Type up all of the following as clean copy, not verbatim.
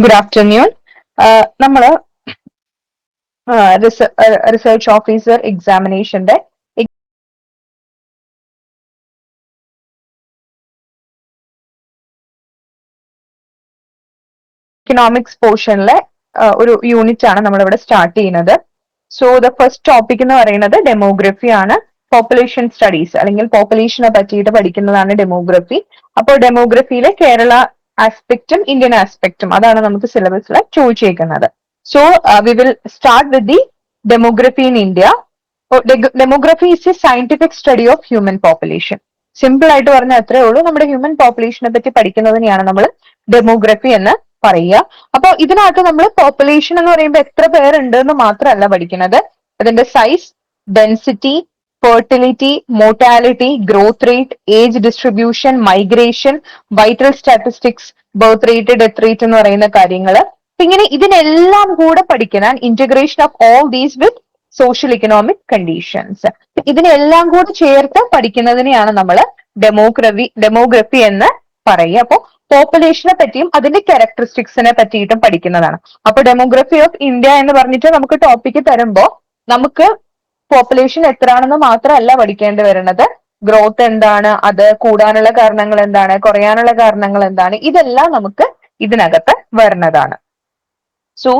Good afternoon. നമ്മള് research officer എക്സാമിനേഷന്റെ economics പോർഷനിലെ ഒരു unit ആണ് നമ്മളിവിടെ സ്റ്റാർട്ട് ചെയ്യുന്നത്. സോ ദ ഫസ്റ്റ് ടോപ്പിക് എന്ന് പറയുന്നത് ഡെമോഗ്രഫി ആണ്. പോപ്പുലേഷൻ സ്റ്റഡീസ് അല്ലെങ്കിൽ പോപ്പുലേഷനെ പറ്റിയിട്ട് പഠിക്കുന്നതാണ് ഡെമോഗ്രഫി. അപ്പോൾ ഡെമോഗ്രഫിയിലെ കേരള ആസ്പെക്റ്റും ഇന്ത്യൻ ആസ്പെക്റ്റും അതാണ് നമുക്ക് സിലബസിൽ ചോദിച്ചേക്കുന്നത്. So we will start with the demography in India. Demography is a scientific study of human population. Simple ആയിട്ട് പറഞ്ഞാൽ അത്രേ ഉള്ളൂ. നമ്മുടെ ഹ്യൂമൻ പോപ്പുലേഷനെ പറ്റി പഠിക്കുന്നതിനെയാണ് നമ്മൾ ഡെമോഗ്രഫി എന്ന് പറയുക. അപ്പൊ ഇതിനകത്ത് നമ്മൾ പോപ്പുലേഷൻ എന്ന് പറയുമ്പോൾ എത്ര പേരുണ്ട് എന്ന് മാത്രമല്ല പഠിക്കുന്നത്, അതിന്റെ size, density, fertility, mortality, growth rate, age distribution, migration, vital statistics, birth rate, death rate എന്ന് പറയുന്ന കാര്യങ്ങൾ. ഇങ്ങനെ ഇതിനെല്ലാം കൂടെ പഠിക്കുന്ന integration of all these with social economic conditions, ഇതിനെല്ലാം കൂടെ ചേർത്ത് പഠിക്കുന്നതിനെയാണ് നമ്മൾ ഡെമോഗ്രഫി എന്ന് പറയുക. അപ്പോ പോപ്പുലേഷനെ പറ്റിയും അതിന്റെ ക്യാരക്ടറിസ്റ്റിക്സിനെ പറ്റിയിട്ടും പഠിക്കുന്നതാണ്. അപ്പൊ ഡെമോഗ്രഫി ഓഫ് ഇന്ത്യ എന്ന് പറഞ്ഞിട്ട് നമുക്ക് ടോപ്പിക്ക് തരുമ്പോ നമുക്ക് പോപ്പുലേഷൻ എത്രയാണെന്ന് മാത്രമല്ല പഠിക്കേണ്ടി വരുന്നത്, ഗ്രോത്ത് എന്താണ്, അത് കൂടാനുള്ള കാരണങ്ങൾ എന്താണ്, കുറയാനുള്ള കാരണങ്ങൾ എന്താണ്, ഇതെല്ലാം നമുക്ക് ഇതിനകത്ത് വരുന്നതാണ്. സോ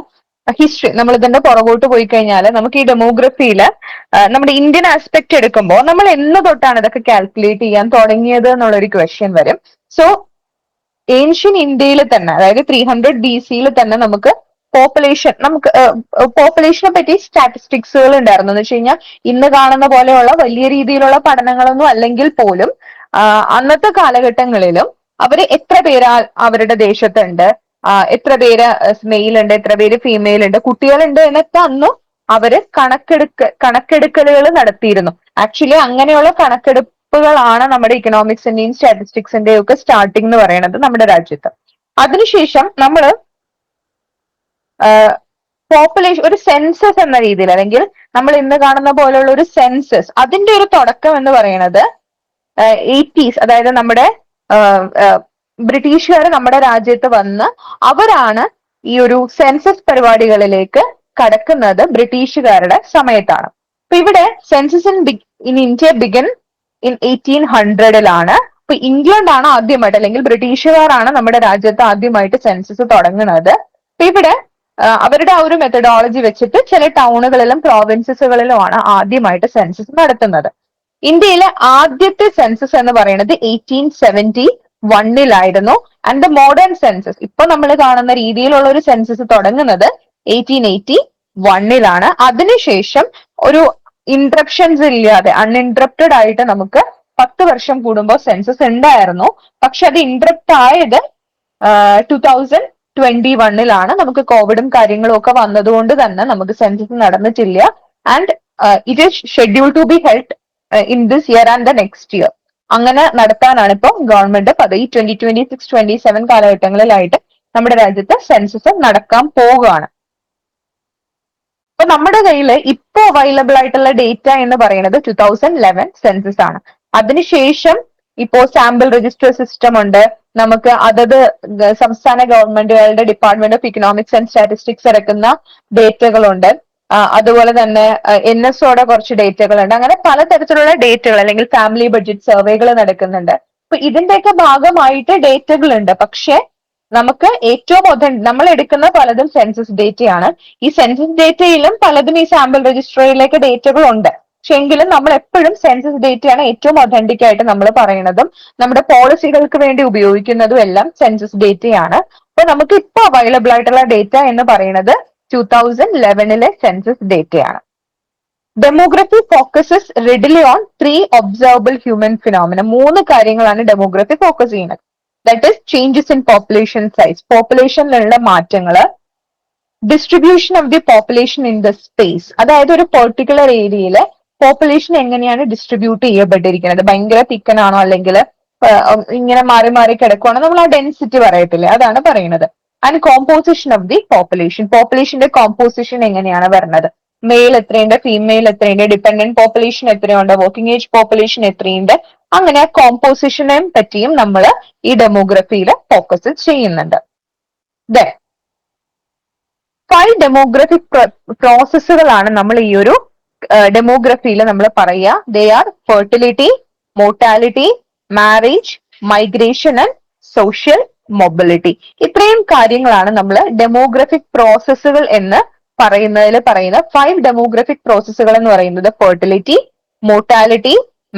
ഹിസ്റ്ററി, നമ്മൾ ഇതിന്റെ പുറകോട്ട് പോയി കഴിഞ്ഞാൽ നമുക്ക് ഈ ഡെമോഗ്രഫിയിൽ നമ്മുടെ ഇന്ത്യൻ ആസ്പെക്ട് എടുക്കുമ്പോൾ നമ്മൾ എന്ന് തൊട്ടാണ് ഇതൊക്കെ കാൽക്കുലേറ്റ് ചെയ്യാൻ തുടങ്ങിയത് എന്നുള്ളൊരു ക്വസ്റ്റ്യൻ വരും. സോ ഏൻഷ്യൻ ഇന്ത്യയിൽ തന്നെ, അതായത് 300 BC തന്നെ നമുക്ക് പോപ്പുലേഷനെ പറ്റി സ്റ്റാറ്റിസ്റ്റിക്സുകൾ ഉണ്ടായിരുന്നു. എന്ന് വെച്ച് കഴിഞ്ഞാൽ ഇന്ന് കാണുന്ന പോലെയുള്ള വലിയ രീതിയിലുള്ള പഠനങ്ങളൊന്നും അല്ലെങ്കിൽ പോലും അന്നത്തെ കാലഘട്ടങ്ങളിലും അവര് എത്ര പേര് അവരുടെ ദേശത്തുണ്ട്, എത്ര പേര് മെയിൽ ഉണ്ട്, എത്ര പേര് ഫീമെയിൽ ഉണ്ട്, കുട്ടികളുണ്ട് എന്നൊക്കെ അന്നും അവര് കണക്കെടുക്കലുകൾ നടത്തിയിരുന്നു. ആക്ച്വലി അങ്ങനെയുള്ള കണക്കെടുപ്പുകളാണ് നമ്മുടെ ഇക്കണോമിക്സിന്റെയും സ്റ്റാറ്റിസ്റ്റിക്സിന്റെയും ഒക്കെ സ്റ്റാർട്ടിംഗ് എന്ന് പറയുന്നത് നമ്മുടെ രാജ്യത്ത്. അതിനുശേഷം നമ്മള് പോപ്പുലേഷൻ, ഒരു സെൻസസ് എന്ന രീതിയിൽ, അല്ലെങ്കിൽ നമ്മൾ ഇന്ന് കാണുന്ന പോലെയുള്ള ഒരു സെൻസസ്, അതിന്റെ ഒരു തുടക്കം എന്ന് പറയുന്നത് 80s, അതായത് നമ്മുടെ ബ്രിട്ടീഷുകാർ നമ്മുടെ രാജ്യത്ത് വന്ന് അവരാണ് ഈ ഒരു സെൻസസ് പരിപാടികളിലേക്ക് കടക്കുന്നത് ബ്രിട്ടീഷുകാരുടെ സമയത്താണ്. അപ്പൊ ഇവിടെ census in India began in 1800-ലാണ്. അപ്പൊ ഇംഗ്ലണ്ടാണ് ആദ്യമായിട്ട്, അല്ലെങ്കിൽ ബ്രിട്ടീഷുകാരാണ് നമ്മുടെ രാജ്യത്ത് ആദ്യമായിട്ട് സെൻസസ് തുടങ്ങുന്നത്. അപ്പൊ ഇവിടെ അവരുടെ ആ ഒരു മെത്തഡോളജി വെച്ചിട്ട് ചില ടൗണുകളിലും പ്രോവിൻസസുകളിലുമാണ് ആദ്യമായിട്ട് സെൻസസ് നടത്തുന്നത്. ഇന്ത്യയിലെ ആദ്യത്തെ സെൻസസ് എന്ന് പറയുന്നത് 1871-ലായിരുന്നു. ആൻഡ് ദ മോഡേൺ സെൻസസ്, ഇപ്പൊ നമ്മൾ കാണുന്ന രീതിയിലുള്ള ഒരു സെൻസസ് തുടങ്ങുന്നത് 1881-ലാണ്. അതിനുശേഷം ഒരു ഇന്ററപ്ഷൻസ് ഇല്ലാതെ അൺഇൻട്രപ്റ്റഡ് ആയിട്ട് നമുക്ക് 10 വർഷം കൂടുമ്പോൾ സെൻസസ് ഉണ്ടായിരുന്നു. പക്ഷെ അത് ഇന്ററപ്റ്റ് ആയത് 2021-ലാണ്. നമുക്ക് കോവിഡും കാര്യങ്ങളും ഒക്കെ വന്നതുകൊണ്ട് തന്നെ നമുക്ക് സെൻസസ് നടന്നിട്ടില്ല. And it is schedule to be held in this year and the next year. അങ്ങനെ നടത്താനാണ് ഇപ്പൊ ഗവൺമെന്റ് പദ്ധതി. 2026-27 കാലഘട്ടങ്ങളിലായിട്ട് നമ്മുടെ രാജ്യത്ത് സെൻസസ് നടക്കാൻ പോവുകയാണ്. അപ്പൊ നമ്മുടെ കയ്യിൽ ഇപ്പോ അവൈലബിൾ ആയിട്ടുള്ള ഡേറ്റ എന്ന് പറയുന്നത് 2011 സെൻസസ് ആണ്. അതിനുശേഷം ഇപ്പോ സാമ്പിൾ രജിസ്റ്റർ സിസ്റ്റം ഉണ്ട്. നമുക്ക് അതത് സംസ്ഥാന ഗവൺമെന്റുകളുടെ department of economics and statistics ഇറക്കുന്ന ഡേറ്റകളുണ്ട്. അതുപോലെ തന്നെ NSOയുടെ കുറച്ച് ഡേറ്റകളുണ്ട്. അങ്ങനെ പലതരത്തിലുള്ള ഡേറ്റകൾ, അല്ലെങ്കിൽ ഫാമിലി ബഡ്ജറ്റ് സർവേകൾ നടക്കുന്നുണ്ട്. അപ്പൊ ഇതിന്റെയൊക്കെ ഭാഗമായിട്ട് ഡേറ്റകളുണ്ട്. പക്ഷെ നമുക്ക് ഏറ്റവും നമ്മൾ എടുക്കുന്ന പലതും സെൻസസ് ഡേറ്റയാണ്. ഈ സെൻസസ് ഡേറ്റയിലും പലതും ഈ സാമ്പിൾ രജിസ്ട്രിയിലേക്ക് ഡേറ്റകൾ ഉണ്ട്. പക്ഷെ എങ്കിലും നമ്മൾ എപ്പോഴും സെൻസസ് ഡേറ്റയാണ് ഏറ്റവും ഒതന്റിക് ആയിട്ട് നമ്മൾ പറയുന്നതും നമ്മുടെ പോളിസികൾക്ക് വേണ്ടി ഉപയോഗിക്കുന്നതും എല്ലാം സെൻസസ് ഡേറ്റയാണ്. അപ്പൊ നമുക്ക് ഇപ്പൊ അവൈലബിൾ ആയിട്ടുള്ള ഡേറ്റ എന്ന് പറയുന്നത് 2011-ലെ സെൻസസ് ഡേറ്റയാണ്. Demography focuses readily on 3 observable human phenomena. 3 കാര്യങ്ങളാണ് ഡെമോഗ്രഫി ഫോക്കസ് ചെയ്യുന്നത്. That is changes in population size, പോപ്പുലേഷനിലുള്ള മാറ്റങ്ങള്, distribution of the population in the space, അതായത് ഒരു പെർട്ടിക്കുലർ ഏരിയയില് പോപ്പുലേഷൻ എങ്ങനെയാണ് ഡിസ്ട്രിബ്യൂട്ട് ചെയ്യപ്പെട്ടിരിക്കുന്നത്, ഭയങ്കര തിക്കനാണോ അല്ലെങ്കിൽ ഇങ്ങനെ മാറി മാറി കിടക്കുവാണോ, നമ്മൾ ആ ഡെൻസിറ്റി പറയത്തില്ലേ, അതാണ് പറയുന്നത്. And composition of the population, പോപ്പുലേഷന്റെ കോമ്പോസിഷൻ എങ്ങനെയാണ് വരുന്നത്, മെയിൽ എത്രയുണ്ട്, ഫീമെയിൽ എത്രയുണ്ട്, ഡിപെൻഡന്റ് പോപ്പുലേഷൻ എത്രയുണ്ട്, വർക്കിംഗ് ഏജ് പോപ്പുലേഷൻ എത്രയുണ്ട്, അങ്ങനെ കോമ്പോസിഷനെ പറ്റിയും നമ്മൾ ഈ ഡെമോഗ്രഫിയിൽ ഫോക്കസ് ചെയ്യുന്നുണ്ട്. 5 ഡെമോഗ്രഫിക് പ്രോസസ്സുകളാണ് നമ്മൾ ഈ ഒരു ഡെമോഗ്രഫിയിൽ നമ്മൾ പറയുക. They are fertility, mortality, marriage, migration and social mobility. ഇത്രയും കാര്യങ്ങളാണ് നമ്മൾ ഡെമോഗ്രഫിക് പ്രോസസ്സുകൾ എന്ന് പറയുന്നതിൽ പറയുന്ന 5 ഡെമോഗ്രഫിക് പ്രോസസ്സുകൾ എന്ന് പറയുന്നത് fertility, mortality,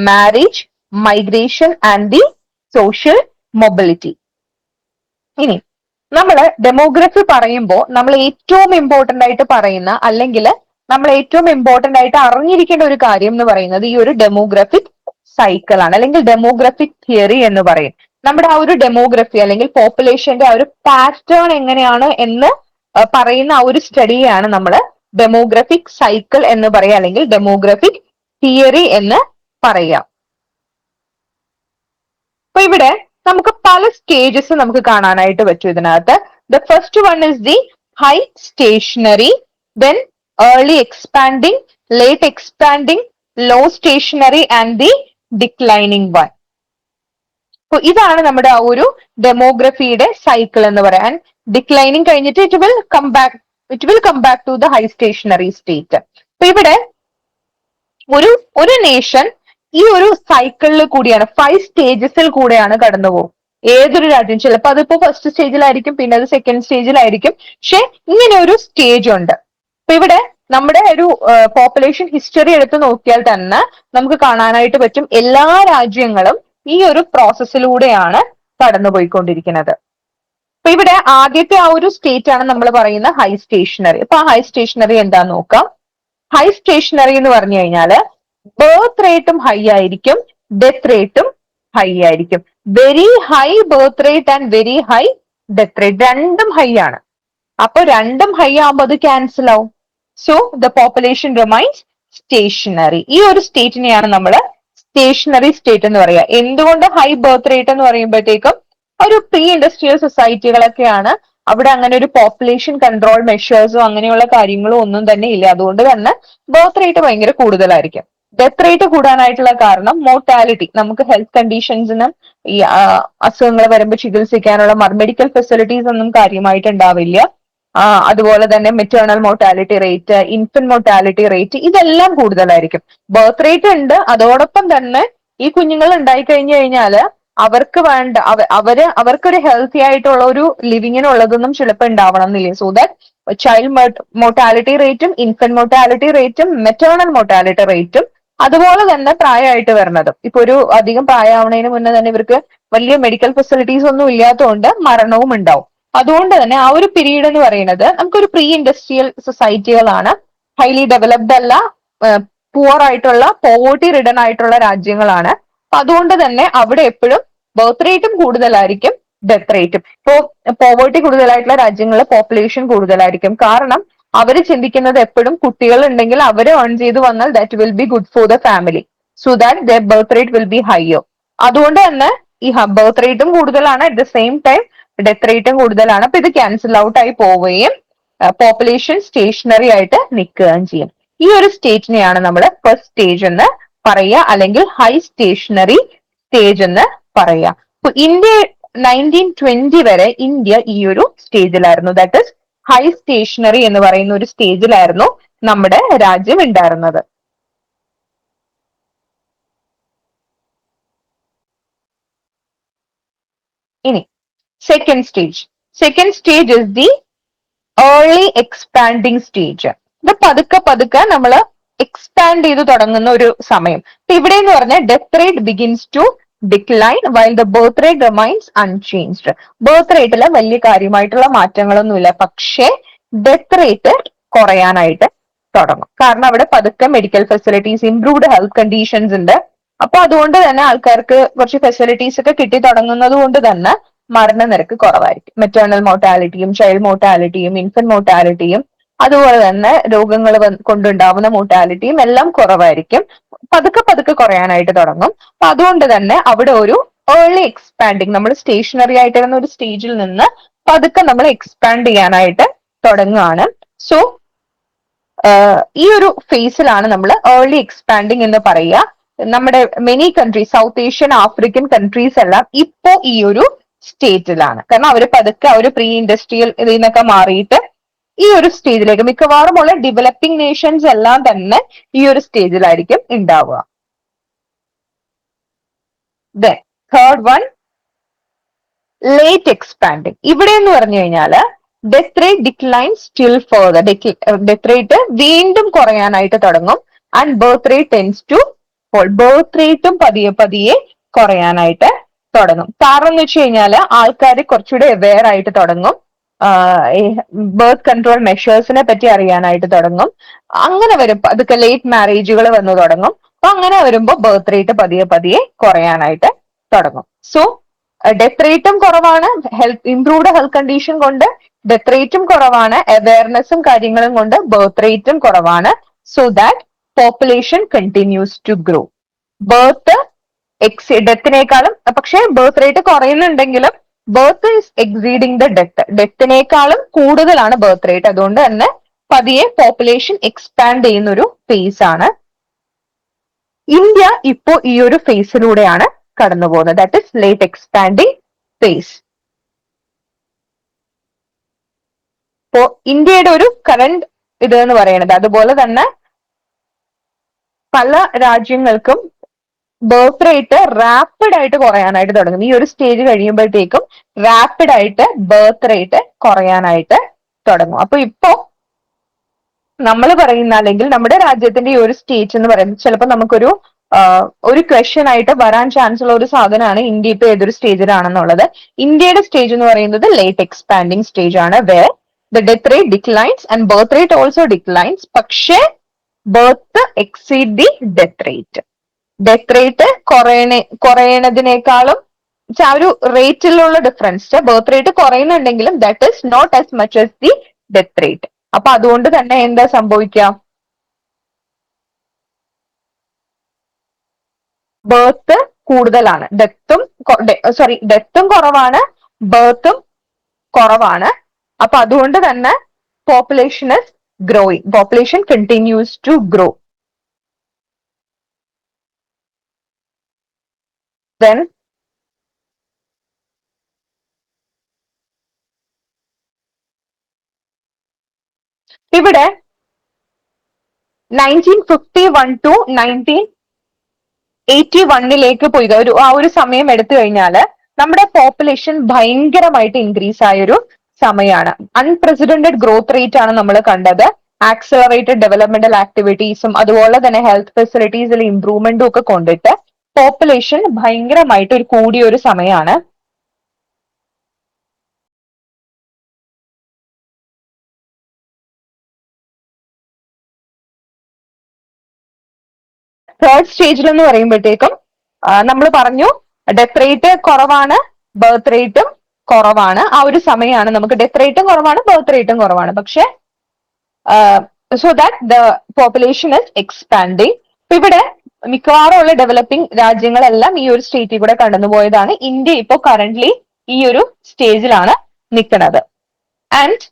marriage, migration and the social mobility. ഇനി നമ്മൾ ഡെമോഗ്രഫി പറയുമ്പോൾ നമ്മൾ ഏറ്റവും ഇമ്പോർട്ടന്റ് ആയിട്ട് പറയുന്ന അല്ലെങ്കിൽ നമ്മൾ ഏറ്റവും ഇമ്പോർട്ടന്റ് ആയിട്ട് അറിഞ്ഞിരിക്കേണ്ട ഒരു കാര്യം എന്ന് പറയുന്നത് ഈ ഒരു ഡെമോഗ്രഫിക് സൈക്കിൾ ആണ്, അല്ലെങ്കിൽ ഡെമോഗ്രഫിക് തിയറി എന്ന് പറയും. നമ്മുടെ ആ ഒരു ഡെമോഗ്രഫി അല്ലെങ്കിൽ പോപ്പുലേഷന്റെ ആ ഒരു പാറ്റേൺ എങ്ങനെയാണ് എന്ന് പറയുന്ന ആ ഒരു സ്റ്റഡിയാണ് നമ്മൾ ഡെമോഗ്രഫിക് സൈക്കിൾ എന്ന് പറയുക, അല്ലെങ്കിൽ ഡെമോഗ്രഫിക് തിയറി എന്ന് പറയാം. അപ്പൊ ഇവിടെ നമുക്ക് പല സ്റ്റേജസ് നമുക്ക് കാണാനായിട്ട് പറ്റും ഇതിനകത്ത്. The first one is the high stationary, then early expanding, late expanding, low stationary and the declining one. അപ്പൊ ഇതാണ് നമ്മുടെ ആ ഒരു ഡെമോഗ്രഫിയുടെ സൈക്കിൾ എന്ന് പറയാൻ. ഡിക്ലൈനിങ് കഴിഞ്ഞിട്ട് it will come back to the high stationary state. അപ്പൊ ഇവിടെ ഒരു നേഷൻ ഈ ഒരു സൈക്കിളിൽ കൂടിയാണ്, 5 സ്റ്റേജസിൽ കൂടെയാണ് കടന്നു പോകും. ഏതൊരു രാജ്യം ചിലപ്പോ അതിപ്പോ ഫസ്റ്റ് സ്റ്റേജിലായിരിക്കും, പിന്നെ അത് സെക്കൻഡ് സ്റ്റേജിലായിരിക്കും, പക്ഷെ ഇങ്ങനെ ഒരു സ്റ്റേജ് ഉണ്ട്. അപ്പൊ ഇവിടെ നമ്മുടെ ഒരു പോപ്പുലേഷൻ ഹിസ്റ്ററി എടുത്ത് നോക്കിയാൽ തന്നെ നമുക്ക് കാണാനായിട്ട് പറ്റും എല്ലാ രാജ്യങ്ങളും ഈ ഒരു പ്രോസസ്സിലൂടെയാണ് കടന്നുപോയിക്കൊണ്ടിരിക്കുന്നത്. അപ്പൊ ഇവിടെ ആദ്യത്തെ ആ ഒരു സ്റ്റേറ്റ് ആണ് നമ്മൾ പറയുന്ന ഹൈ സ്റ്റേഷനറി. അപ്പൊ ആ ഹൈ സ്റ്റേഷനറി എന്താന്ന് നോക്കാം. ഹൈ സ്റ്റേഷനറി എന്ന് പറഞ്ഞു കഴിഞ്ഞാല് ബർത്ത് റേറ്റും ഹൈ ആയിരിക്കും, ഡെത്ത് റേറ്റും ഹൈ ആയിരിക്കും. Very high birth rate and very high death rate, രണ്ടും ഹൈ ആണ്. അപ്പൊ രണ്ടും ഹൈ ആകുമ്പോൾ അത് ക്യാൻസൽ ആവും. So the population remains stationary. ഈ ഒരു സ്റ്റേറ്റിനെയാണ് നമ്മൾ സ്റ്റേഷനറി സ്റ്റേറ്റ് എന്ന് പറയുക. എന്തുകൊണ്ട് ഹൈ ബർത്ത് റേറ്റ് എന്ന് പറയുമ്പോഴത്തേക്കും ഒരു പ്രീ ഇൻഡസ്ട്രിയൽ സൊസൈറ്റികളൊക്കെയാണ്, അവിടെ അങ്ങനെ ഒരു പോപ്പുലേഷൻ കൺട്രോൾ മെഷേഴ്സോ അങ്ങനെയുള്ള കാര്യങ്ങളോ ഒന്നും തന്നെ ഇല്ല. അതുകൊണ്ട് തന്നെ ബർത്ത് റേറ്റ് ഭയങ്കര കൂടുതലായിരിക്കും. ഡെത്ത് റേറ്റ് കൂടാനായിട്ടുള്ള കാരണം മോർട്ടാലിറ്റി, നമുക്ക് ഹെൽത്ത് കണ്ടീഷൻസിന് ഈ അസുഖങ്ങൾ വരുമ്പോൾ ചികിത്സിക്കാനുള്ള മെഡിക്കൽ ഫെസിലിറ്റീസ് ഒന്നും കാര്യമായിട്ട് ഉണ്ടാവില്ല. അതുപോലെ തന്നെ maternal mortality rate, infant mortality rate ഇതെല്ലാം കൂടുതലായിരിക്കും. ബർത്ത് റേറ്റ് ഉണ്ട്, അതോടൊപ്പം തന്നെ ഈ കുഞ്ഞുങ്ങൾ ഉണ്ടായി കഴിഞ്ഞു കഴിഞ്ഞാല് അവർക്ക് വേണ്ട അവർക്കൊരു ഹെൽത്തി ആയിട്ടുള്ള ഒരു ലിവിങ്ങിനുള്ളതൊന്നും ചിലപ്പോൾ ഉണ്ടാവണം എന്നില്ല. സോ ദാറ്റ് ചൈൽഡ് മോർട്ടാലിറ്റി റേറ്റും ഇൻഫന്റ് മോർട്ടാലിറ്റി റേറ്റും മെറ്റേണൽ മോർട്ടാലിറ്റി റേറ്റും അതുപോലെ തന്നെ പ്രായമായിട്ട് വരുന്നതും, ഇപ്പൊ ഒരു അധികം പ്രായമാവുന്നതിന് മുന്നേ തന്നെ ഇവർക്ക് വലിയ മെഡിക്കൽ ഫെസിലിറ്റീസ് ഒന്നും ഇല്ലാത്തതുകൊണ്ട് മരണവും ഉണ്ടാവും. അതുകൊണ്ട് തന്നെ ആ ഒരു പീരീഡ് എന്ന് പറയുന്നത് നമുക്കൊരു പ്രീ ഇൻഡസ്ട്രിയൽ സൊസൈറ്റികളാണ്, ഹൈലി ഡെവലപ്ഡ് അല്ല, പുവർ ആയിട്ടുള്ള പോവേർട്ടി റിഡൻ ആയിട്ടുള്ള രാജ്യങ്ങളാണ്. അതുകൊണ്ട് തന്നെ അവിടെ എപ്പോഴും ബർത്ത് റേറ്റും കൂടുതലായിരിക്കും, ഡെത്ത് റേറ്റും. ഇപ്പോ പോവേർട്ടി കൂടുതലായിട്ടുള്ള രാജ്യങ്ങളിൽ പോപ്പുലേഷൻ കൂടുതലായിരിക്കും. കാരണം അവർ ചിന്തിക്കുന്നത് എപ്പോഴും കുട്ടികൾ ഉണ്ടെങ്കിൽ അവർ ഏൺ ചെയ്ത് വന്നാൽ that will be good for the family, so that the birth rate will be ഹൈയോ. അതുകൊണ്ട് തന്നെ ഈ ബർത്ത് റേറ്റും കൂടുതലാണ്, at the same time death റേറ്റും കൂടുതലാണ്. അപ്പൊ ഇത് ക്യാൻസൽ ഔട്ട് ആയി പോവുകയും പോപ്പുലേഷൻ സ്റ്റേഷനറി ആയിട്ട് നിൽക്കുകയും ചെയ്യും. ഈ ഒരു സ്റ്റേറ്റിനെയാണ് നമ്മൾ ഫസ്റ്റ് സ്റ്റേജ് എന്ന് പറയുക, അല്ലെങ്കിൽ ഹൈ സ്റ്റേഷനറി സ്റ്റേജ് എന്ന് പറയുക. അപ്പൊ ഇന്ത്യ 1920 വരെ ഇന്ത്യ ഈ ഒരു സ്റ്റേജിലായിരുന്നു, ദാറ്റ് ഇസ് ഹൈ സ്റ്റേഷനറി എന്ന് പറയുന്ന ഒരു സ്റ്റേജിലായിരുന്നു നമ്മുടെ രാജ്യം ഉണ്ടായിരുന്നത്. ഇനി second stage is the early expanding stage. ഇത് പതുക്കെ നമ്മൾ എക്സ്പാൻഡ് ചെയ്ത് തുടങ്ങുന്ന ഒരു സമയം. ഇവിടെ എന്ന് പറഞ്ഞാൽ death rate begins to decline while the birth rate remains unchanged. Birth റേറ്റിൽ വലിയ കാര്യമായിട്ടുള്ള മാറ്റങ്ങളൊന്നുമില്ല, പക്ഷേ ഡെത്ത് റേറ്റ് കുറയാനായിട്ട് തുടങ്ങും. കാരണം അവിടെ പതുക്കെ medical facilities, improved health conditions ഉണ്ട്. അപ്പൊ അതുകൊണ്ട് തന്നെ ആൾക്കാർക്ക് കുറച്ച് ഫെസിലിറ്റീസ് ഒക്കെ കിട്ടി തുടങ്ങുന്നത് കൊണ്ട് തന്നെ മരണനിരക്ക് കുറവായിരിക്കും. മെറ്റേണൽ മോർട്ടാലിറ്റിയും ചൈൽഡ് മോർട്ടാലിറ്റിയും ഇൻഫന്റ് മോർട്ടാലിറ്റിയും അതുപോലെ തന്നെ രോഗങ്ങൾ കൊണ്ടുണ്ടാവുന്ന മോർട്ടാലിറ്റിയും എല്ലാം കുറവായിരിക്കും. പതുക്കെ കുറയാനായിട്ട് തുടങ്ങും. അപ്പൊ അതുകൊണ്ട് തന്നെ അവിടെ ഒരു ഏർലി എക്സ്പാൻഡിങ്, നമ്മൾ സ്റ്റേഷനറി ആയിട്ടിരുന്ന ഒരു സ്റ്റേജിൽ നിന്ന് പതുക്കെ നമ്മൾ എക്സ്പാൻഡ് ചെയ്യാനായിട്ട് തുടങ്ങുകയാണ്. സോ ഈ ഒരു ഫേസിലാണ് നമ്മൾ ഏർലി എക്സ്പാൻഡിങ് എന്ന് പറയുക. നമ്മുടെ many countries, south Asian African countries എല്ലാം ഇപ്പോ ഈ ഒരു സ്റ്റേറ്റിലാണ്. കാരണം അവർ പതുക്കെ പ്രീ ഇൻഡസ്ട്രിയൽ ഇതിൽ നിന്നൊക്കെ മാറിയിട്ട് ഈ ഒരു സ്റ്റേജിലേക്ക് മിക്കവാറും ഉള്ള ഡെവലപ്പിംഗ് നേഷൻസ് എല്ലാം തന്നെ ഈ ഒരു സ്റ്റേജിലായിരിക്കും ഉണ്ടാവുക. Then third one, late expanding. ഇവിടെ എന്ന് പറഞ്ഞു കഴിഞ്ഞാല് death rate decline still further. Death rate വീണ്ടും കുറയാനായിട്ട് തുടങ്ങും. And birth rate tends to fall. Birth റേറ്റും പതിയെ പതിയെ കുറയാനായിട്ട് തുടങ്ങും. കാരണം എന്ന് വെച്ച് കഴിഞ്ഞാല് ആൾക്കാർ കുറച്ചുകൂടെ അവെയർ ആയിട്ട് തുടങ്ങും. ബർത്ത് കൺട്രോൾ മെഷേഴ്സിനെ പറ്റി അറിയാനായിട്ട് തുടങ്ങും. അങ്ങനെ വരും അതൊക്കെ ലേറ്റ് മാരേജുകൾ വന്നു തുടങ്ങും. അപ്പൊ അങ്ങനെ വരുമ്പോൾ ബർത്ത് റേറ്റ് പതിയെ പതിയെ കുറയാനായിട്ട് തുടങ്ങും. സോ ഡെത്ത് റേറ്റും കുറവാണ്, ഇംപ്രൂവ്ഡ് ഹെൽത്ത് കണ്ടീഷൻ കൊണ്ട് ഡെത്ത് റേറ്റും കുറവാണ്, അവയർനെസ്സും കാര്യങ്ങളും കൊണ്ട് ബർത്ത് റേറ്റും കുറവാണ്. So that population continues to grow. Birth ഡെത്തിനേക്കാളും, പക്ഷേ ബർത്ത് റേറ്റ് കുറയുന്നുണ്ടെങ്കിലും birth is exceeding the death. ഡെത്തിനേക്കാളും കൂടുതലാണ് ബർത്ത് റേറ്റ്. അതുകൊണ്ട് തന്നെ പതിയെ പോപ്പുലേഷൻ എക്സ്പാൻഡ് ചെയ്യുന്ന ഒരു ഫേസ് ആണ്. ഇന്ത്യ ഇപ്പോ ഈ ഒരു ഫേസിലൂടെയാണ് കടന്നു പോകുന്നത്. That is late expanding phase. ഇപ്പോ ഇന്ത്യയുടെ ഒരു കറന്റ് ഇത് എന്ന് പറയുന്നത്, അതുപോലെ തന്നെ പല രാജ്യങ്ങൾക്കും ബർത്ത് റേറ്റ് റാപ്പിഡ് ആയിട്ട് കുറയാനായിട്ട് തുടങ്ങും. ഈ ഒരു സ്റ്റേജ് കഴിയുമ്പോഴത്തേക്കും റാപ്പിഡ് ആയിട്ട് ബർത്ത് റേറ്റ് കുറയാനായിട്ട് തുടങ്ങും. അപ്പൊ ഇപ്പോ നമ്മൾ പറയുന്ന, അല്ലെങ്കിൽ നമ്മുടെ രാജ്യത്തിന്റെ ഈ ഒരു സ്റ്റേജ് എന്ന് പറയുന്നത് ചിലപ്പോൾ നമുക്കൊരു ഒരു ക്വസ്റ്റ്യൻ ആയിട്ട് വരാൻ ചാൻസ് ഉള്ള ഒരു സാധനമാണ് ഇന്ത്യ ഇപ്പൊ ഏതൊരു സ്റ്റേജിലാണെന്നുള്ളത്. ഇന്ത്യയുടെ സ്റ്റേജ് എന്ന് പറയുന്നത് ലേറ്റ് എക്സ്പാൻഡിങ് സ്റ്റേജ് ആണ്, where the death rate declines and birth rate also declines. പക്ഷേ birth exceed the death rate. Death rate കുറയണതിനേക്കാളും ആ ഒരു റേറ്റിലുള്ള ഡിഫറൻസ്, ബർത്ത് റേറ്റ് കുറയുന്നുണ്ടെങ്കിലും that is not as much as the death rate. അപ്പൊ അതുകൊണ്ട് തന്നെ എന്താ സംഭവിക്കാം, ബർത്ത് കൂടുതലാണ്, ഡെത്തും കുറവാണ്, ബർത്തും കുറവാണ്. അപ്പൊ അതുകൊണ്ട് തന്നെ population is growing. Population continues to grow. Then ഇവിടെ 1951 to 1981 പോയി ആ ഒരു സമയം എടുത്തു കഴിഞ്ഞാല് നമ്മുടെ പോപ്പുലേഷൻ ഭയങ്കരമായിട്ട് ഇൻക്രീസ് ആയൊരു സമയമാണ്. അൺപ്രസിഡന്റഡ് ഗ്രോത്ത് റേറ്റ് ആണ് നമ്മൾ കണ്ടത്. ആക്സലറേറ്റഡ് ഡെവലപ്മെന്റൽ ആക്ടിവിറ്റീസും അതുപോലെ തന്നെ ഹെൽത്ത് ഫെസിലിറ്റീസിൽ ഇംപ്രൂവ്മെന്റും ഒക്കെ കൊണ്ടിട്ട് പോപ്പുലേഷൻ ഭയങ്കരമായിട്ട് ഒരു കൂടിയ ഒരു സമയമാണ്. തേർഡ് സ്റ്റേജിൽ എന്ന് പറയുമ്പോഴത്തേക്കും നമ്മൾ പറഞ്ഞു ഡെത്ത് റേറ്റ് കുറവാണ്, ബർത്ത് റേറ്റും കുറവാണ്. ആ ഒരു സമയമാണ് നമുക്ക് ഡെത്ത് റേറ്റും കുറവാണ്, ബർത്ത് റേറ്റും കുറവാണ്. പക്ഷെ so that the population is expanding. ഇവിടെ മിക്കവാറും ഉള്ള ഡെവലപ്പിംഗ് രാജ്യങ്ങളെല്ലാം ഈ ഒരു സ്റ്റേറ്റിൽ കൂടെ കടന്നുപോയതാണ്. ഇന്ത്യ ഇപ്പോൾ കറന്റ്ലി ഈ ഒരു സ്റ്റേജിലാണ് നിൽക്കുന്നത്. ആൻഡ്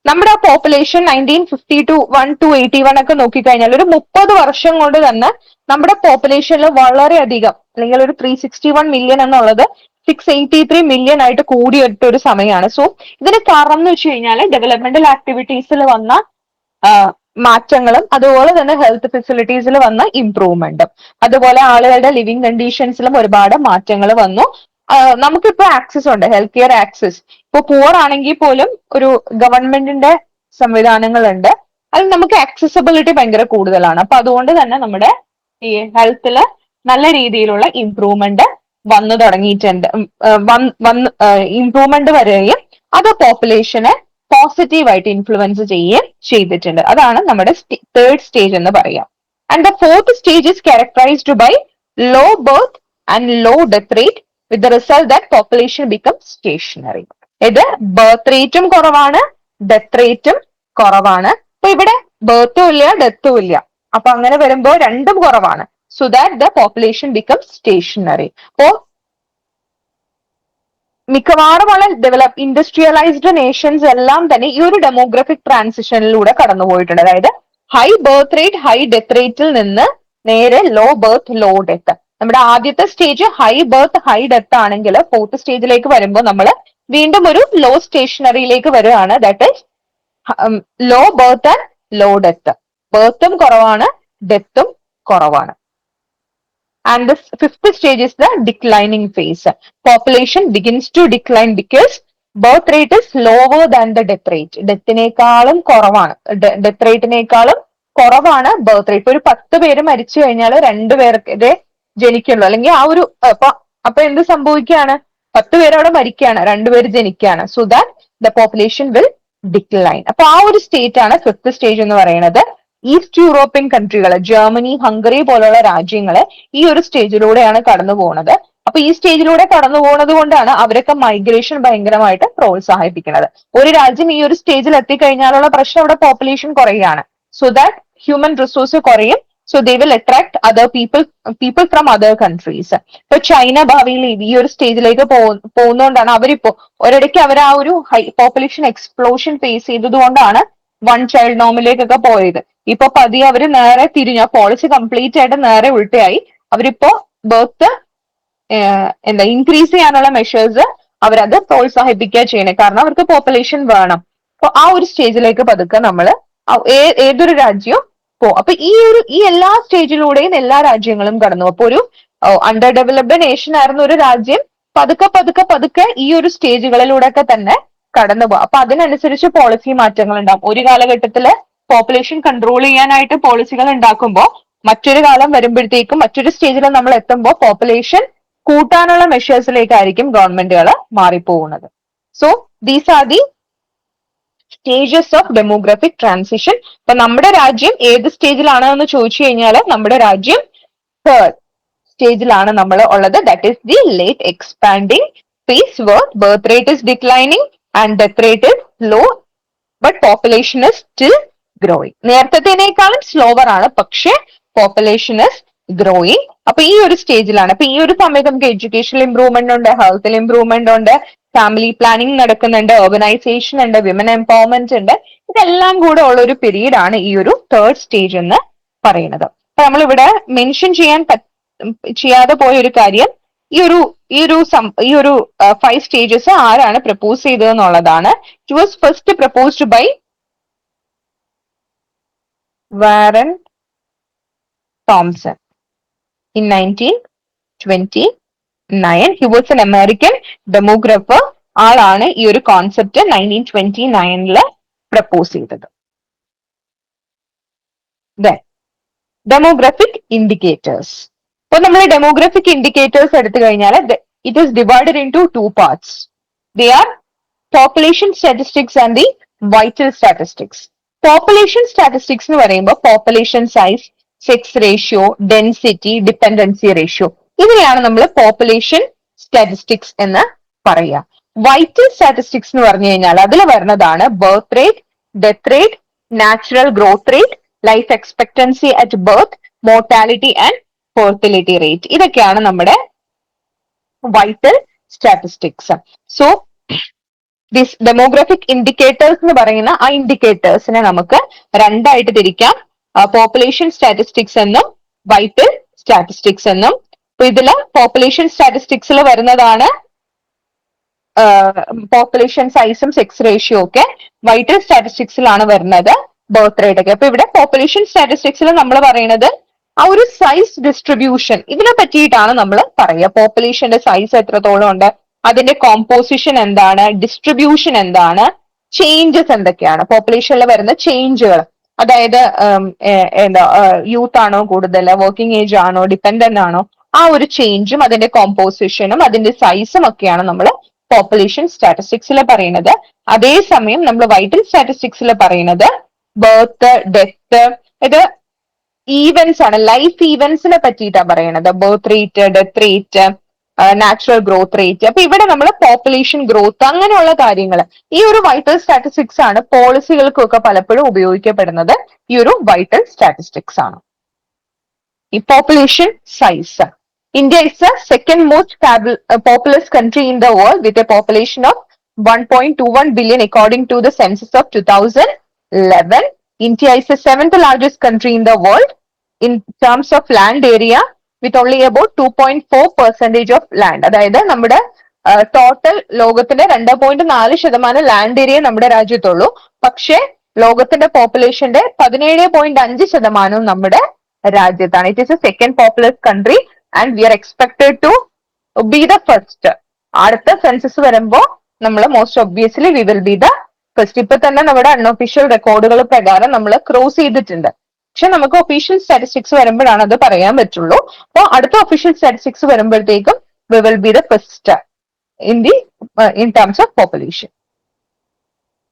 നമ്മുടെ പോപ്പുലേഷൻ 1951 to 81 ഒക്കെ നോക്കിക്കഴിഞ്ഞാൽ ഒരു 30 വർഷം കൊണ്ട് തന്നെ നമ്മുടെ പോപ്പുലേഷനിൽ വളരെയധികം, അല്ലെങ്കിൽ ഒരു 361 മില്യൺ എന്നുള്ളത് 683 മില്യൺ ആയിട്ട് കൂടിയിട്ട് ഒരു സമയമാണ്. സോ ഇതിന് കാരണം എന്ന് വെച്ച് കഴിഞ്ഞാൽ ഡെവലപ്മെന്റൽ ആക്ടിവിറ്റീസിൽ വന്ന മാറ്റങ്ങളും അതുപോലെ തന്നെ ഹെൽത്ത് ഫെസിലിറ്റീസിൽ വന്ന ഇംപ്രൂവ്മെന്റും അതുപോലെ ആളുകളുടെ ലിവിങ് കണ്ടീഷൻസിലും ഒരുപാട് മാറ്റങ്ങൾ വന്നു. നമുക്കിപ്പോ ആക്സസ് ഉണ്ട്, ഹെൽത്ത് കെയർ ആക്സസ്. ഇപ്പൊ പുവർ ആണെങ്കിൽ പോലും ഒരു ഗവൺമെന്റിന്റെ സംവിധാനങ്ങളുണ്ട്, അതിൽ നമുക്ക് ആക്സസിബിലിറ്റി ഭയങ്കര കൂടുതലാണ്. അപ്പൊ അതുകൊണ്ട് തന്നെ നമ്മുടെ ഈ ഹെൽത്തില് നല്ല രീതിയിലുള്ള ഇംപ്രൂവ്മെന്റ് വന്നു തുടങ്ങിയിട്ടുണ്ട്. ഇംപ്രൂവ്മെന്റ് വരികയും അത് പോപ്പുലേഷനെ പോസിറ്റീവായിട്ട് ഇൻഫ്ലുവൻസ് ചെയ്യുകയും ചെയ്തിട്ടുണ്ട്. അതാണ് നമ്മുടെ തേർഡ് സ്റ്റേജ് എന്ന് പറയാം. And the fourth stage is characterized by low birth and low death rate with the result that population becomes stationary. ഇത് ബർത്ത് റേറ്റും കുറവാണ്, ഡെത്ത് റേറ്റും കുറവാണ്. അപ്പൊ ഇവിടെ ബർത്തും ഇല്ല, ഡെത്തും ഇല്ല. അപ്പൊ അങ്ങനെ വരുമ്പോൾ രണ്ടും കുറവാണ്. So that the population becomes stationary. അപ്പോ മിക്കവാറുമുള്ള ഇൻഡസ്ട്രിയലൈസ്ഡ് നേഷൻസ് എല്ലാം തന്നെ ഈ ഒരു ഡെമോഗ്രഫിക് ട്രാൻസിഷനിലൂടെ കടന്നുപോയിട്ടുണ്ട്. അതായത് high birth rate, high death റേറ്റിൽ നിന്ന് നേരെ ലോ ബർത്ത്, ലോ ഡെത്ത്. നമ്മുടെ ആദ്യത്തെ stage high birth, high death ആണെങ്കിൽ ഫോർത്ത് സ്റ്റേജിലേക്ക് വരുമ്പോൾ നമ്മൾ വീണ്ടും ഒരു ലോ സ്റ്റേഷനറിയിലേക്ക് വരികയാണ്. That is low birth and low death. ബർത്തും കുറവാണ്, ഡെത്തും കുറവാണ്. And the fifth stage is the declining phase. Population begins to decline because birth rate is lower than the death rate. ഡെത്തിനേക്കാളും കുറവാണ്, ഡെത്ത് റേറ്റിനേക്കാളും കുറവാണ് ബർത്ത് റേറ്റ്. ഇപ്പൊ ഒരു 10 പേര് മരിച്ചു കഴിഞ്ഞാൽ 2 പേർക്കേ ജനിക്കുള്ളൂ, അല്ലെങ്കിൽ ആ ഒരു അപ്പൊ എന്ത് സംഭവിക്കുകയാണ്? 10 പേര് അവിടെ മരിക്കുകയാണ്, 2 പേര് ജനിക്കുകയാണ്. So that the population will decline. അപ്പൊ ആ ഒരു സ്റ്റേറ്റ് ആണ് ഫിഫ്ത്ത് സ്റ്റേജ് എന്ന് പറയുന്നത്. ഈസ്റ്റ് യൂറോപ്യൻ കൺട്രികള്, ജർമ്മനി, ഹംഗറി പോലുള്ള രാജ്യങ്ങള് ഈ ഒരു സ്റ്റേജിലൂടെയാണ് കടന്നു പോകുന്നത്. അപ്പൊ ഈ സ്റ്റേജിലൂടെ കടന്നു പോകുന്നത് കൊണ്ടാണ് അവരൊക്കെ മൈഗ്രേഷൻ ഭയങ്കരമായിട്ട് പ്രോത്സാഹിപ്പിക്കുന്നത്. ഒരു രാജ്യം ഈ ഒരു സ്റ്റേജിൽ എത്തിക്കഴിഞ്ഞാലുള്ള പ്രശ്നം അവിടെ പോപ്പുലേഷൻ കുറയുകയാണ്. സോ ദാറ്റ് ഹ്യൂമൻ റിസോഴ്സ് കുറയും. So they will attract other people from other countries. ഇപ്പൊ ചൈന ഭാവിയിൽ ഈ ഒരു സ്റ്റേജിലേക്ക് പോകുന്നതുകൊണ്ടാണ് അവരിപ്പോ ഒരിടയ്ക്ക് അവർ ആ ഒരു ഹൈ പോപ്പുലേഷൻ എക്സ്പ്ലോഷൻ ഫേസ് ചെയ്തത് കൊണ്ടാണ് വൺ ചൈൽഡ് നോമിലേക്കൊക്കെ പോയത്. ഇപ്പൊ പതിയെ അവര് നേരെ തിരിഞ്ഞു, പോളിസി കംപ്ലീറ്റ് ആയിട്ട് നേരെ ഉൾട്ടയായി. അവരിപ്പോ ബർത്ത് എന്താ ഇൻക്രീസ് ചെയ്യാനുള്ള മെഷേഴ്സ് അവരത് പ്രോത്സാഹിപ്പിക്കുക ചെയ്യണേ, കാരണം അവർക്ക് പോപ്പുലേഷൻ വേണം. അപ്പൊ ആ ഒരു സ്റ്റേജിലേക്ക് പതുക്കെ നമ്മള് ഏതൊരു രാജ്യവും പോകും. അപ്പൊ ഈ എല്ലാ സ്റ്റേജിലൂടെയും എല്ലാ രാജ്യങ്ങളും കടന്നു. അപ്പൊ ഒരു അണ്ടർ ഡെവലപ്ഡ് നേഷൻ ആയിരുന്ന ഒരു രാജ്യം പതുക്കെ ഈ ഒരു സ്റ്റേജുകളിലൂടെയൊക്കെ തന്നെ കടന്നു പോകും. അപ്പൊ അതിനനുസരിച്ച് പോളിസി മാറ്റങ്ങൾ ഉണ്ടാവും. ഒരു കാലഘട്ടത്തില് പോപ്പുലേഷൻ കൺട്രോൾ ചെയ്യാനായിട്ട് പോളിസികൾ ഉണ്ടാക്കുമ്പോൾ മറ്റൊരു കാലം വരുമ്പോഴത്തേക്കും മറ്റൊരു സ്റ്റേജിൽ നമ്മൾ എത്തുമ്പോൾ പോപ്പുലേഷൻ കൂട്ടാനുള്ള മെഷേഴ്സിലേക്കായിരിക്കും ഗവൺമെന്റുകൾ മാറിപ്പോകുന്നത്. So these are the stages of demographic transition. ഇപ്പൊ നമ്മുടെ രാജ്യം ഏത് സ്റ്റേജിലാണ് എന്ന് ചോദിച്ചു കഴിഞ്ഞാൽ നമ്മുടെ രാജ്യം തേർഡ് സ്റ്റേജിലാണ് നമ്മൾ ഉള്ളത്. That is the late expanding phase where birth rate is declining and death rate is low but population is still growing. നേരത്തേനേക്കാളും സ്ലോവർ ആണ്, പക്ഷെ പോപ്പുലേഷൻ ഇസ് ഗ്രോയിങ്. അപ്പൊ ഈ ഒരു സ്റ്റേജിലാണ്. അപ്പൊ ഈ ഒരു സമയത്ത് നമുക്ക് എഡ്യൂക്കേഷണൽ ഇംപ്രൂവ്മെന്റ് ഉണ്ട്, ഹെൽത്തിൽ ഇംപ്രൂവ്മെന്റ് ഉണ്ട്, ഫാമിലി പ്ലാനിങ് നടക്കുന്നുണ്ട്, ഓർഗനൈസേഷൻ ഉണ്ട്, വിമൻ എംപവർമെന്റ് ഉണ്ട്. ഇതെല്ലാം കൂടെ ഉള്ള ഒരു പീരീഡ് ആണ് ഈ ഒരു തേർഡ് സ്റ്റേജ് എന്ന് പറയുന്നത്. അപ്പൊ നമ്മളിവിടെ മെൻഷൻ ചെയ്യാതെ പോയ ഒരു കാര്യം, ഈ ഒരു 5 സ്റ്റേജസ് ആരാണ് പ്രപ്പോസ് ചെയ്തതെന്നുള്ളതാണ്. It was first proposed by Warren Thompson in 1929. He was an American demographer. ആളാണ് ഈ ഒരു കോൺസെപ്റ്റ് 1929 പ്രപ്പോസ് ചെയ്തത്. Demographic indicators. ഇപ്പൊ നമ്മൾ ഡെമോഗ്രാഫിക് ഇൻഡിക്കേറ്റേഴ്സ് എടുത്തു കഴിഞ്ഞാൽ it is divided into 2 parts. They are population statistics and the vital statistics. Population statistics എന്ന് പറയുമ്പോൾ population size, sex ratio, density, dependency ratio, ഇതിനെയാണ് നമ്മൾ പോപ്പുലേഷൻ സ്റ്റാറ്റിസ്റ്റിക്സ് എന്ന് പറയുക. വൈറ്റൽ സ്റ്റാറ്റിസ്റ്റിക്സ് എന്ന് പറഞ്ഞു കഴിഞ്ഞാൽ അതിൽ വരുന്നതാണ് birth rate, death rate, natural growth rate, life expectancy at birth, mortality and fertility rate. ഇതൊക്കെയാണ് നമ്മുടെ vital statistics. So this demographic indicators എന്ന് പറയുന്ന ആ ഇൻഡിക്കേറ്റേഴ്സിനെ നമുക്ക് രണ്ടായിട്ട് തിരിക്കാം. പോപ്പുലേഷൻ സ്റ്റാറ്റിസ്റ്റിക്സ് എന്നും വൈറ്റൽ സ്റ്റാറ്റിസ്റ്റിക്സ് എന്നും. അപ്പൊ ഇതില് പോപ്പുലേഷൻ സ്റ്റാറ്റിസ്റ്റിക്സിൽ വരുന്നതാണ് പോപ്പുലേഷൻ സൈസും സെക്സ് റേഷ്യോ ഒക്കെ. വൈറ്റൽ സ്റ്റാറ്റിസ്റ്റിക്സിലാണ് വരുന്നത് ബർത്ത് റേറ്റ് ഒക്കെ. അപ്പൊ ഇവിടെ പോപ്പുലേഷൻ സ്റ്റാറ്റിസ്റ്റിക്സിൽ നമ്മൾ പറയുന്നത് ആ ഒരു സൈസ് ഡിസ്ട്രിബ്യൂഷൻ, ഇതിനെ പറ്റിയിട്ടാണ് നമ്മൾ പറയുക. പോപ്പുലേഷന്റെ സൈസ് എത്രത്തോളം ഉണ്ട്, അതിന്റെ കോമ്പോസിഷൻ എന്താണ്, ഡിസ്ട്രിബ്യൂഷൻ എന്താണ്, ചേഞ്ചസ് എന്തൊക്കെയാണ്, പോപ്പുലേഷനിൽ വരുന്ന ചേഞ്ചുകൾ, അതായത് എന്താ യൂത്ത് ആണോ കൂടുതൽ, വർക്കിംഗ് ഏജ് ആണോ, ഡിപ്പെൻഡന്റ് ആണോ, ആ ഒരു ചേഞ്ചും അതിന്റെ കോമ്പോസിഷനും അതിന്റെ സൈസും ഒക്കെയാണ് നമ്മൾ പോപ്പുലേഷൻ സ്റ്റാറ്റിസ്റ്റിക്സിൽ പറയുന്നത്. അതേസമയം നമ്മൾ വൈറ്റൽ സ്റ്റാറ്റിസ്റ്റിക്സിൽ പറയുന്നത് ബർത്ത്, ഡെത്ത്, ഇത് ഈവൻസ് ആണ്, ലൈഫ് ഈവൻസിനെ പറ്റിയിട്ടാണ് പറയുന്നത്. Birth rate, death rate, natural growth rate. അപ്പൊ ഇവിടെ നമ്മൾ പോപ്പുലേഷൻ ഗ്രോത്ത് അങ്ങനെയുള്ള കാര്യങ്ങൾ, ഈ ഒരു വൈറ്റൽ സ്റ്റാറ്റിസ്റ്റിക്സ് ആണ് പോളിസികൾക്കൊക്കെ പലപ്പോഴും ഉപയോഗിക്കപ്പെടുന്നത്. ഈ ഒരു വൈറ്റൽ സ്റ്റാറ്റിസ്റ്റിക്സ് ആണ്. ഈ population size, India is the second most populous country in the world with a population of 1.21 billion according to the census of 2011. India is the 7th largest country in the world in terms of land area with only about 2.4% of land. അതായത് നമ്മുടെ total ലോകത്തിന്റെ 2.4% land area നമ്മുടെ രാജ്യത്തുള്ളൂ. പക്ഷേ ലോകത്തിന്റെ പോപ്പുലേഷന്റെ 17.5% നമ്മുടെ രാജ്യത്താണ്. It is a second populous country and we are expected to be the first. അടുത്ത census വരുമ്പോ നമ്മൾ most obviously we will be the first. ഇപ്പൊ തന്നെ നമ്മുടെ അൺഒഫീഷ്യൽ റെക്കോർഡുകൾ പ്രകാരം നമ്മൾ ക്രോസ് ചെയ്തിട്ടുണ്ട്. പക്ഷെ നമുക്ക് ഒഫീഷ്യൽ സ്റ്റാറ്റിസ്റ്റിക്സ് വരുമ്പോഴാണ് അത് പറയാൻ പറ്റുള്ളൂ. അപ്പൊ അടുത്ത ഒഫീഷ്യൽ സ്റ്റാറ്റിസ്റ്റിക്സ് വരുമ്പോഴത്തേക്കും V will be the first in terms of population.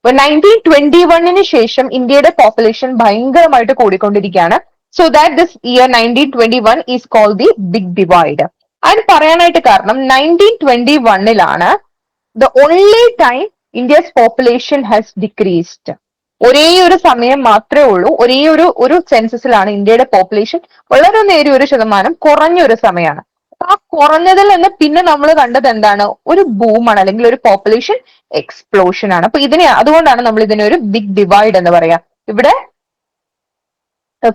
1921 ശേഷം ഇന്ത്യയുടെ പോപ്പുലേഷൻ ഭയങ്കരമായിട്ട് കൂടിക്കൊണ്ടിരിക്കുകയാണ്. So that this year 1921 is called the big divide. അതിന് പറയാനായിട്ട് കാരണം 1921 the only time India's population has decreased. ഒരേ ഒരു സമയം മാത്രമേ ഉള്ളൂ, ഒരേ ഒരു സെൻസസിലാണ് ഇന്ത്യയുടെ പോപ്പുലേഷൻ വളരെ നേരിയ ഒരു ശതമാനം കുറഞ്ഞൊരു സമയമാണ്. ആ കുറഞ്ഞതിൽ നിന്ന് പിന്നെ നമ്മൾ കണ്ടത് എന്താണ്? ഒരു ബൂമാണ്, അല്ലെങ്കിൽ ഒരു പോപ്പുലേഷൻ എക്സ്പ്ലോഷൻ ആണ്. അപ്പൊ അതുകൊണ്ടാണ് നമ്മൾ ഇതിനെ ഒരു ബിഗ് ഡിവൈഡ് എന്ന് പറയാം. ഇവിടെ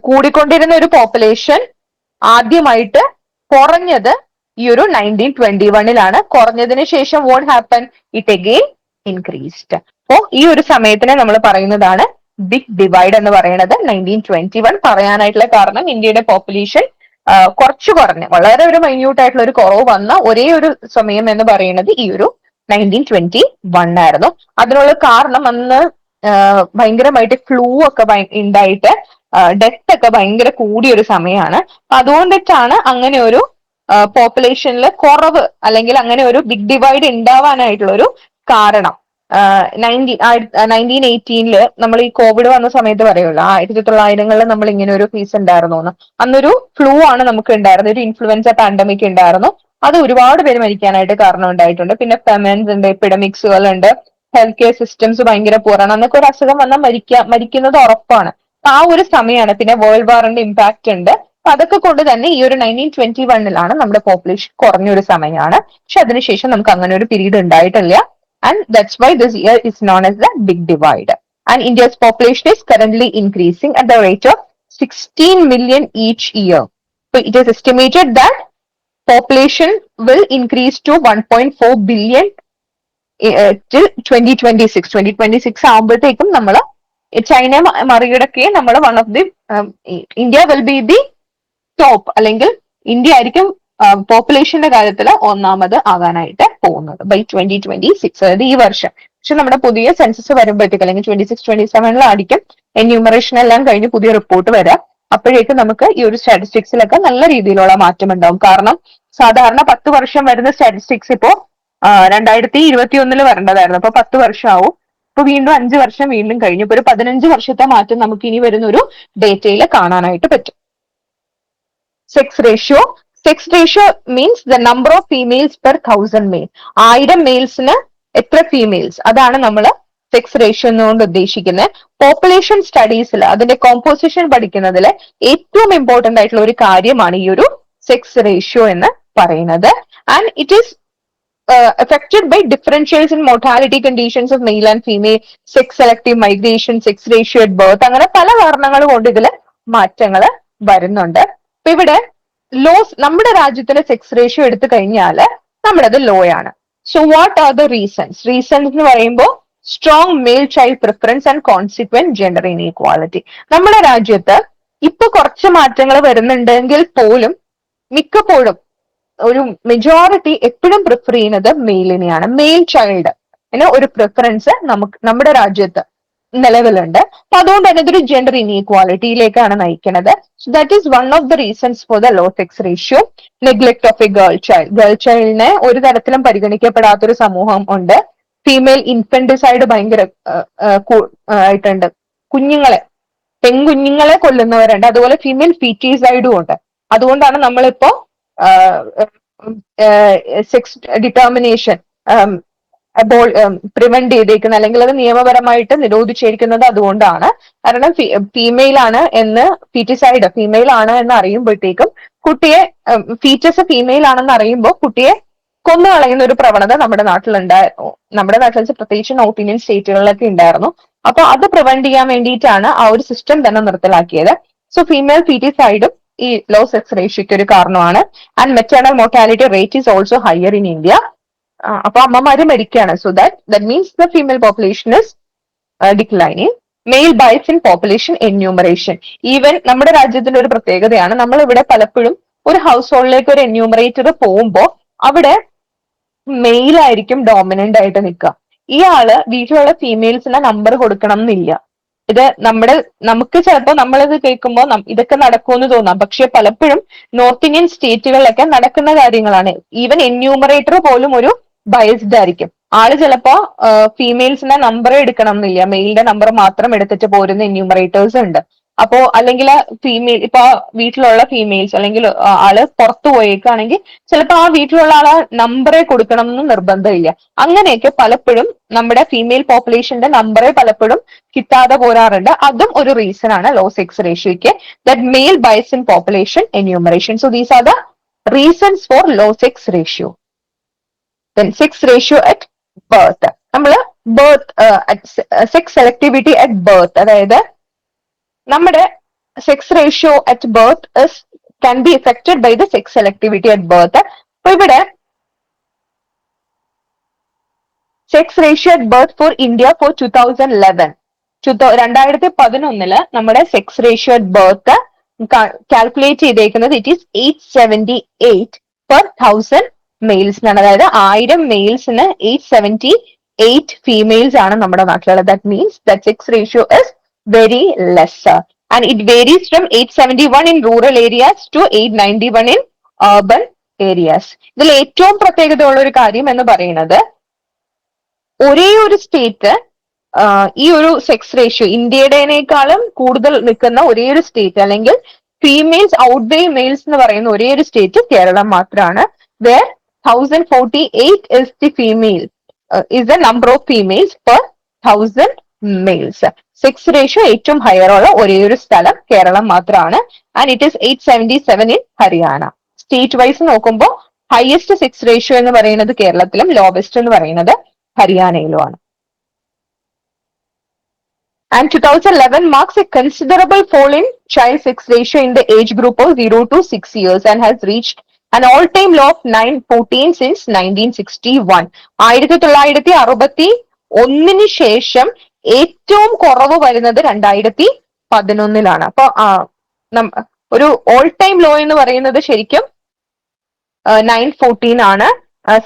കൂടിക്കൊണ്ടിരുന്ന ഒരു പോപ്പുലേഷൻ ആദ്യമായിട്ട് കുറഞ്ഞത് ഈ ഒരു 1921 കുറഞ്ഞതിന് ശേഷം what happen? It again increased. അപ്പോ ഈ ഒരു സമയത്തിനെ നമ്മൾ പറയുന്നതാണ് ബിഗ് ഡിവൈഡ് എന്ന് പറയുന്നത്. 1921 പറയാനായിട്ടുള്ള കാരണം ഇന്ത്യയുടെ പോപ്പുലേഷൻ കുറച്ചു കുറഞ്ഞ് വളരെ ഒരു മൈന്യൂട്ട് ആയിട്ടുള്ള ഒരു കുറവ് വന്ന ഒരേ ഒരു സമയം എന്ന് പറയുന്നത് ഈ ഒരു 1921 ആയിരുന്നു. അതിനുള്ള കാരണം അന്ന് ഭയങ്കരമായിട്ട് ഫ്ലൂ ഒക്കെ ഉണ്ടായിട്ട് ഡെത്ത് ഒക്കെ ഭയങ്കര കൂടിയ ഒരു സമയമാണ്. അതുകൊണ്ടിട്ടാണ് അങ്ങനെ ഒരു പോപ്പുലേഷനിൽ കുറവ് അല്ലെങ്കിൽ അങ്ങനെ ഒരു ബിഗ് ഡിവൈഡ് ഉണ്ടാവാനായിട്ടുള്ള ഒരു കാരണം. 1918 നമ്മൾ ഈ കോവിഡ് വന്ന സമയത്ത് പറയുമല്ലോ, 1900 നമ്മൾ ഇങ്ങനെ ഒരു ഫീസ് ഉണ്ടായിരുന്നു എന്ന്. അന്നൊരു ഫ്ലൂ ആണ് നമുക്ക് ഉണ്ടായിരുന്നത്, ഒരു ഇൻഫ്ലുവൻസ പാൻഡമിക് ഉണ്ടായിരുന്നു. അത് ഒരുപാട് പേര് മരിക്കാനായിട്ട് കാരണം ഉണ്ടായിട്ടുണ്ട്. പിന്നെ ഫെമൻസ് ഉണ്ട്, എപ്പിഡമിക്സുകൾ ഉണ്ട്, ഹെൽത്ത് കെയർ സിസ്റ്റംസ് ഭയങ്കര പൂറാണ്. അന്നൊക്കെ ഒരു അസുഖം വന്നാൽ മരിക്കുന്നത് ഉറപ്പാണ്. ആ ഒരു സമയമാണ്. പിന്നെ വേൾഡ് വാറിന്റെ ഇമ്പാക്ട് ഉണ്ട്. അപ്പൊ അതൊക്കെ കൊണ്ട് തന്നെ ഈ ഒരു 1921 നമ്മുടെ പോപ്പുലേഷൻ കുറഞ്ഞൊരു സമയമാണ്. പക്ഷെ അതിനുശേഷം നമുക്ക് അങ്ങനെ ഒരു പീരീഡ് ഉണ്ടായിട്ടില്ല. And that's why this year is known as the Big Divide. And India's population is currently increasing at the rate of 16 million each year. So it is estimated that population will increase to 1.4 billion till 2026. 2026 ആകുമ്പോഴത്തേക്കും നമ്മൾ China മറികടക്കുകയും നമ്മൾ India will be the top, അല്ലെങ്കിൽ India ആയിരിക്കും പോപ്പുലേഷന്റെ കാര്യത്തിൽ ഒന്നാമത് ആകാനായിട്ട് പോകുന്നത് by 2026, അതായത് ഈ വർഷം. പക്ഷെ നമ്മുടെ പുതിയ സെൻസസ് വരുമ്പോഴത്തേക്ക് അല്ലെങ്കിൽ 26-27 ആയിരിക്കും എന്യൂമറേഷൻ എല്ലാം കഴിഞ്ഞ് പുതിയ റിപ്പോർട്ട് വരാം. അപ്പോഴേക്കും നമുക്ക് ഈ ഒരു സ്റ്റാറ്റിസ്റ്റിക്സിലൊക്കെ നല്ല രീതിയിലുള്ള മാറ്റം ഉണ്ടാവും. കാരണം സാധാരണ 10 വർഷം വരുന്ന സ്റ്റാറ്റിസ്റ്റിക്സ് ഇപ്പോ 2021 വരേണ്ടതായിരുന്നു. അപ്പൊ 10 വർഷം ആവും. ഇപ്പൊ വീണ്ടും 5 വർഷം വീണ്ടും കഴിഞ്ഞു. ഇപ്പൊ ഒരു 15 വർഷത്തെ മാറ്റം നമുക്ക് ഇനി വരുന്ന ഒരു ഡേറ്റയിൽ കാണാനായിട്ട് പറ്റും. Sex ratio. Sex ratio means the number of females per 1000 male. 1000 മെയിൽസിന് എത്ര ഫീമെയിൽസ്, അതാണ് നമ്മൾ സെക്സ് റേഷ്യോ എന്നുകൊണ്ട് ഉദ്ദേശിക്കുന്നത്. പോപ്പുലേഷൻ സ്റ്റഡീസിൽ അതിന്റെ കോമ്പോസിഷൻ പഠിക്കുന്നതിൽ ഏറ്റവും ഇമ്പോർട്ടന്റ് ആയിട്ടുള്ള ഒരു കാര്യമാണ് ഈ ഒരു സെക്സ് റേഷ്യോ എന്ന് പറയുന്നത്. And it is affected by differentials in mortality conditions of male and female, sex selective migration, sex ratio at birth, അങ്ങനെ പല കാരണങ്ങൾ കൊണ്ട് ഇതിൽ മാറ്റങ്ങൾ വരുന്നുണ്ട്. അപ്പൊ ഇവിടെ നമ്മുടെ രാജ്യത്തിലെ സെക്സ് റേഷ്യോ എടുത്തു കഴിഞ്ഞാൽ നമ്മുടേത് ലോ ആണ്. So what are the reasons? Reasons എന്ന് പറയുമ്പോൾ strong male child preference and consequent gender inequality. നമ്മുടെ രാജ്യത്ത് ഇപ്പൊ കുറച്ച് മാറ്റങ്ങൾ വരുന്നുണ്ടെങ്കിൽ പോലും മിക്കപ്പോഴും ഒരു മെജോറിറ്റി എപ്പോഴും പ്രിഫർ ചെയ്യുന്നത് മെയിലിനെയാണ്. മെയിൽ ചൈൽഡ് ഒരു പ്രിഫറൻസ് നമ്മുടെ രാജ്യത്ത് നിലവിലുണ്ട്. അപ്പൊ അതുകൊണ്ട് തന്നെ ഇതൊരു ജെൻഡർ ഇൻഇക്വാലിറ്റിയിലേക്കാണ് നയിക്കുന്നത്. So that is one of the reasons for the low sex ratio. Neglect of a girl child. Girl ചൈൽഡിനെ ഒരു തരത്തിലും പരിഗണിക്കപ്പെടാത്തൊരു സമൂഹം ഉണ്ട്. ഫീമെയിൽ ഇൻഫന്റിസൈഡ് ഭയങ്കര ആയിട്ടുണ്ട്. പെൺകുഞ്ഞുങ്ങളെ കൊല്ലുന്നവരുണ്ട്. അതുപോലെ ഫീമെയിൽ ഫീറ്റീസൈഡും ഉണ്ട്. അതുകൊണ്ടാണ് നമ്മളിപ്പോ സെക്സ് ഡിറ്റർമിനേഷൻ പ്രിവെന്റ് ചെയ്തേക്കുന്നത്, അല്ലെങ്കിൽ അത് നിയമപരമായിട്ട് നിരോധിച്ചിരിക്കുന്നത് അതുകൊണ്ടാണ്. കാരണം ഫീമെയിൽ ആണ് എന്ന് ഫീറ്റിസൈഡ് ഫീമെയിൽ ആണ് എന്ന് അറിയുമ്പോഴത്തേക്കും കുട്ടിയെ ഫീച്ചസ് ഫീമെയിൽ ആണെന്ന് അറിയുമ്പോൾ കുട്ടിയെ കൊന്നു കളയുന്ന ഒരു പ്രവണത നമ്മുടെ നാട്ടിലുണ്ടായിരുന്നു. നമ്മുടെ നാട്ടിൽ പ്രത്യേകിച്ച് നോർത്ത് ഇന്ത്യൻ സ്റ്റേറ്റുകളിലൊക്കെ ഉണ്ടായിരുന്നു. അപ്പൊ അത് പ്രിവെന്റ് ചെയ്യാൻ വേണ്ടിയിട്ടാണ് ആ ഒരു സിസ്റ്റം തന്നെ നിർത്തലാക്കിയത്. സോ ഫീമെയിൽ ഫീറ്റിസൈഡും ഈ ലോ സെക്സ് റേഷ്യോയ്ക്ക് ഒരു കാരണമാണ്. And maternal mortality rate is also higher in India. അപ്പൊ അമ്മമാര് മരിക്കുകയാണ്. So that means the female population is declining. Male bias in population enumeration. Even നമ്മുടെ രാജ്യത്തിന്റെ ഒരു പ്രത്യേകതയാണ്, നമ്മൾ ഇവിടെ പലപ്പോഴും ഒരു ഹൗസ് ഹോൾഡിലേക്ക് ഒരു എന്യൂമറേറ്റർ പോകുമ്പോൾ അവിടെ മെയിൽ ആയിരിക്കും ഡോമിനന്റ് ആയിട്ട് നിൽക്കുക. ഇയാള് വീട്ടിലുള്ള ഫീമെയിൽസിന്റെ നമ്പർ കൊടുക്കണം എന്നില്ല. ഇത് നമുക്ക് ചിലപ്പോൾ നമ്മളിത് കേൾക്കുമ്പോൾ ഇതൊക്കെ നടക്കുമെന്ന് തോന്നാം, പക്ഷെ പലപ്പോഴും നോർത്ത് ഇന്ത്യൻ സ്റ്റേറ്റുകളിലൊക്കെ നടക്കുന്ന കാര്യങ്ങളാണ്. ഈവൻ എന്യൂമറേറ്റർ പോലും ഒരു ബയസ്ഡ് ആയിരിക്കും. ആള് ചിലപ്പോ ഫീമെയിൽസിന്റെ നമ്പർ എടുക്കണം എന്നില്ല, മെയിലിന്റെ നമ്പർ മാത്രം എടുത്തിട്ട് പോരുന്ന എന്യൂമറേറ്റേഴ്സ് ഉണ്ട്. അപ്പോ അല്ലെങ്കിൽ ഫീമെയിൽ ഇപ്പൊ വീട്ടിലുള്ള ഫീമെയിൽസ് അല്ലെങ്കിൽ ആള് പുറത്തു പോയേക്കാണെങ്കിൽ ചിലപ്പോൾ ആ വീട്ടിലുള്ള ആളെ നമ്പറെ കൊടുക്കണം എന്ന് നിർബന്ധമില്ല. അങ്ങനെയൊക്കെ പലപ്പോഴും നമ്മുടെ ഫീമെയിൽ പോപ്പുലേഷന്റെ നമ്പറെ പലപ്പോഴും കിട്ടാതെ പോരാറുണ്ട്. അതും ഒരു റീസൺ ആണ് ലോ സെക്സ് റേഷ്യോയ്ക്ക്, that male bias in population enumeration. So these are the reasons for low sex ratio. Then sex ratio at birth. നമ്മള് സെക്സ് സെലക്ടിവിറ്റി അറ്റ് ബർത്ത്, അതായത് നമ്മുടെ sex ratio at birth can be affected by the sex selectivity at birth. അപ്പൊ ഇവിടെ sex ratio at birth for India for 2011 2011 നമ്മുടെ sex ratio at birth calculate ചെയ്തേക്കുന്നത് it is 878 per 1000 മെയിൽസിനാണ്. അതായത് 1000 മെയിൽസിന് 878 females ആണ് നമ്മുടെ നാട്ടിലുള്ളത്. That means that sex ratio is very lesser and it varies from 871 in rural areas to 891 in urban areas. ഇതിൽ ഏറ്റവും പ്രത്യേകതയുള്ള ഒരു കാര്യം എന്ന് പറയുന്നത്, ഒരേ ഒരു സ്റ്റേറ്റ് ഈ ഒരു സെക്സ് റേഷ്യോ ഇന്ത്യയുടേനേക്കാളും കൂടുതൽ നിൽക്കുന്ന ഒരേ ഒരു സ്റ്റേറ്റ്, അല്ലെങ്കിൽ ഫീമെയിൽസ് ഔട്ട്വേ മെയിൽസ് എന്ന് പറയുന്ന ഒരേ ഒരു സ്റ്റേറ്റ് കേരളം മാത്രമാണ്. where 1048 is the female is the number of females per 1000 males. Sex ratio ഏറ്റവും ഹയർ ഉള്ള ഒരേ ഒരു സ്ഥലം കേരളം മാത്രമാണ്. And it is 877 in Haryana. State wise നോക്കുമ്പോൾ ഹയസ്റ്റ് സെക്സ് റേഷ്യോ എന്ന് പറയുന്നത് കേരളത്തിലും ലോവസ്റ്റ് എന്ന് പറയുന്നത് ഹരിയാനയിലുമാണ്. And 2011 marks a considerable fall in child sex ratio in the age group of 0 to 6 years and has reached an all-time low of 914 since 1961. 1961 ശേഷം ഏറ്റവും കുറവ് വരുന്നത് 2011 അപ്പൊ ഒരു ഓൾ ടൈം ലോ എന്ന് പറയുന്നത് ശരിക്കും 914 ആണ്.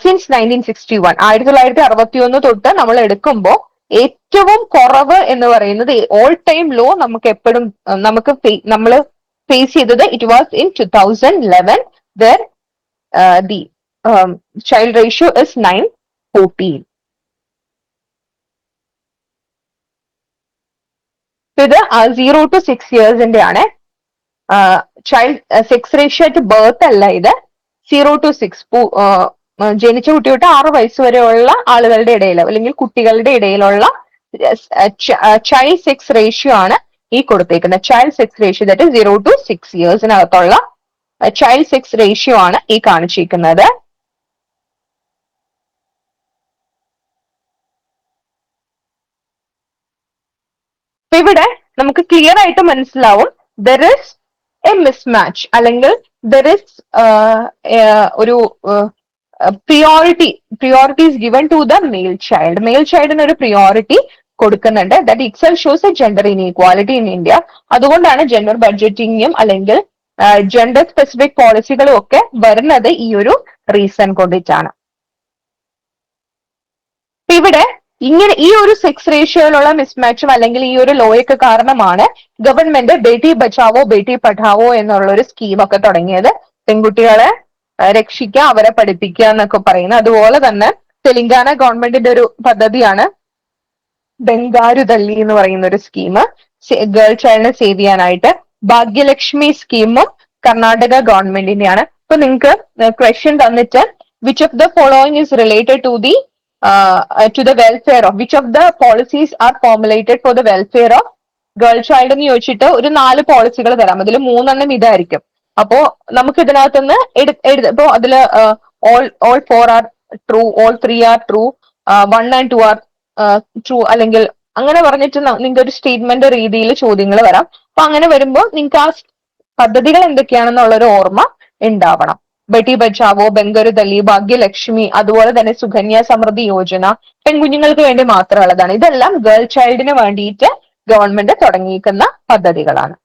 സിൻസ് 1961 1961 തൊട്ട് നമ്മൾ എടുക്കുമ്പോൾ ഏറ്റവും കുറവ് എന്ന് പറയുന്നത് ഓൾ ടൈം ലോ നമുക്ക് എപ്പോഴും നമ്മൾ ഫേസ് ചെയ്തത് it was in 2011 where the child ratio is 914. ഇത് 0 to 6 ഇയേഴ്സിന്റെ ആണ്. ചൈൽഡ് സെക്സ് റേഷ്യോ ആയിട്ട് ബർത്ത് അല്ല ഇത്. 0 to 6 ജനിച്ച കുട്ടി തൊട്ട് 6 വയസ്സ് വരെയുള്ള ആളുകളുടെ ഇടയിൽ അല്ലെങ്കിൽ കുട്ടികളുടെ ഇടയിലുള്ള ചൈൽഡ് സെക്സ് റേഷ്യോ ആണ് ഈ കൊടുത്തേക്കുന്നത്. Child sex ratio that 0 to 6 ഇയേഴ്സിനകത്തുള്ള ചൈൽഡ് സെക്സ് റേഷ്യോ ആണ് ഈ കാണിച്ചിരിക്കുന്നത്. ഇവിടെ നമുക്ക് ക്ലിയർ ആയിട്ട് മനസ്സിലാവും ദർ ഇസ് എ മിസ്മാച്ച്, അല്ലെങ്കിൽ ദർ ഇസ് ഒരു priorities given to the male child. Male ചൈൽഡിന് ഒരു പ്രിയോറിറ്റി കൊടുക്കുന്നുണ്ട്. That itself shows a gender inequality in India. അതുകൊണ്ടാണ് ജെൻഡർ ബഡ്ജറ്റിങ്ങും അല്ലെങ്കിൽ ജെൻഡർ സ്പെസിഫിക് പോളിസികളും ഒക്കെ വരുന്നത് ഈ ഒരു റീസൺ കൊണ്ടിട്ടാണ്. ഇവിടെ ഇങ്ങനെ ഈ ഒരു സെക്സ് റേഷ്യോയിലുള്ള മിസ്മാച്ചും അല്ലെങ്കിൽ ഈ ഒരു ലോയൊക്കെ കാരണമാണ് ഗവൺമെന്റ് ബേട്ടി ബച്ചാവോ ബേട്ടി പഠാവോ എന്നുള്ള ഒരു സ്കീമൊക്കെ തുടങ്ങിയത്. പെൺകുട്ടികളെ രക്ഷിക്കുക, അവരെ പഠിപ്പിക്കുക എന്നൊക്കെ പറയുന്നത്. അതുപോലെ തന്നെ തെലങ്കാന ഗവൺമെന്റിന്റെ ഒരു പദ്ധതിയാണ് ബംഗാരു തല്ലി എന്ന് പറയുന്ന ഒരു സ്കീം, ഗേൾ ചൈൽഡിനെ സേവ് ചെയ്യാനായിട്ട്. ഭാഗ്യലക്ഷ്മി സ്കീമും കർണാടക ഗവൺമെന്റിന്റെയാണ്. ഇപ്പൊ നിങ്ങൾക്ക് ക്വസ്റ്റ്യൻ തന്നിട്ട് which of the following is related to the welfare of which of the policies are formulated for the welfare of girl child എന്ന് ചോദിച്ചിട്ട് ഒരു 4 പോളിസികൾ തരാം. അതിൽ 3 ഇതായിരിക്കും. അപ്പോ നമുക്ക് ഇതിനകത്തുനിന്ന് ഇപ്പോ അതില് all 4 are true, all 3 are true, 1 and 2 are true, അല്ലെങ്കിൽ അങ്ങനെ പറഞ്ഞിട്ട് നിങ്ങൾക്ക് ഒരു സ്റ്റേറ്റ്മെന്റ് രീതിയിൽ ചോദ്യങ്ങൾ വരാം. അപ്പൊ അങ്ങനെ വരുമ്പോൾ നിങ്ങൾക്ക് ആ പദ്ധതികൾ എന്തൊക്കെയാണെന്നുള്ളൊരു ഓർമ്മ ഉണ്ടാവണം. ബെട്ടി ബച്ചാവോ, ബംഗരുദലി, ഭാഗ്യലക്ഷ്മി, അതുപോലെ തന്നെ സുകന്യ സമൃദ്ധി യോജന പെൺകുഞ്ഞുങ്ങൾക്ക് വേണ്ടി മാത്രമുള്ളതാണ്. ഇതെല്ലാം ഗേൾ ചൈൽഡിന് വേണ്ടിയിട്ട് ഗവൺമെന്റ് തുടങ്ങിയിരിക്കുന്ന പദ്ധതികളാണ്.